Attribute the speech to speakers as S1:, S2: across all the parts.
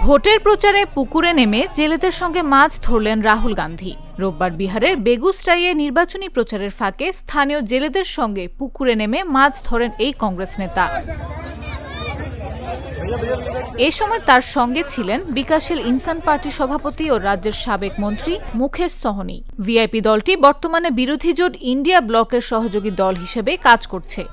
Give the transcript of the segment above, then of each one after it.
S1: ভোটের প্রচারে পুকুরে নেমে জেলেদের সঙ্গে মাছ ধরলেন রাহুল গান্ধী। রোববার বিহারের বেগুসরাইয়ে নির্বাচনী প্রচারের ফাঁকে স্থানীয় জেলেদের সঙ্গে পুকুরে নেমে মাছ ধরেন এই কংগ্রেস নেতা। এ সময় তার সঙ্গে ছিলেন বিকাশশীল ইনসান পার্টি সভাপতি ও রাজ্যের সাবেক মন্ত্রী মুকেশ সহনী। ভিআইপি দলটি বর্তমানে বিরোধী জোট ইন্ডিয়া ব্লকের সহযোগী দল হিসেবে কাজ করছে।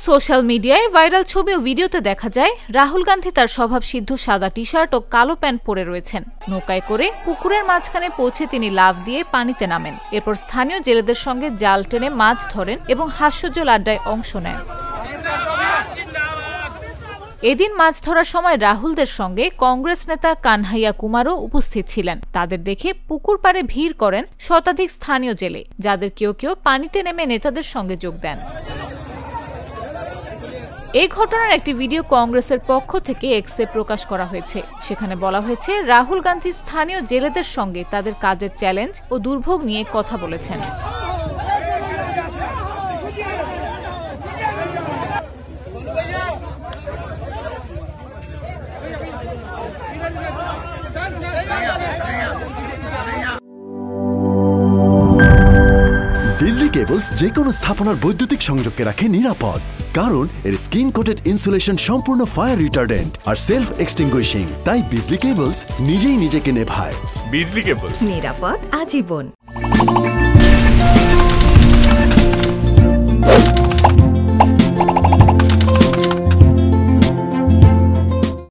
S1: সোশ্যাল মিডিয়ায় ভাইরাল ছবি ও ভিডিওতে দেখা যায় রাহুল গান্ধী তার স্বভাবসিদ্ধ সাদা টি শার্ট ও কালো প্যান্ট পরে রয়েছেন। নৌকায় করে পুকুরের মাঝখানে পৌঁছে তিনি লাফ দিয়ে পানিতে নামেন। এরপর স্থানীয় জেলেদের সঙ্গে জাল টেনে মাছ ধরেন এবং হাস্যোজ্জ্বল আড্ডায় অংশ নেন। এদিন মাছ ধরার সময় রাহুলদের সঙ্গে কংগ্রেস নেতা কানহাইয়া কুমারও উপস্থিত ছিলেন। তাদের দেখে পুকুর পাড়ে ভিড় করেন শতাধিক স্থানীয় জেলে, যাদের কেউ কেউ পানিতে নেমে নেতাদের সঙ্গে যোগ দেন। এই ঘটনার একটি ভিডিও কংগ্রেসের পক্ষ থেকে এক্সে প্রকাশ করা হয়েছে। সেখানে বলা হয়েছে, রাহুল গান্ধী স্থানীয় জেলেদের সঙ্গে তাদের কাজের চ্যালেঞ্জ ও দুর্ভোগ নিয়ে কথা বলেছেন।
S2: বিজলি কেবলস যে কোনো স্থাপনার বৈদ্যুতিক সংযোগকে রাখে নিরাপদ, কারণ এর স্কিন কোটেড ইনসুলেশন সম্পূর্ণ ফায়ার রিটার্ডেন্ট আর সেলফ এক্সটিংগুইশিং। তাই বিজলি কেবলস নিজেই নিজেকে নেভায়।
S3: বিজলি কেবলস,
S4: নিরাপদ আজীবন।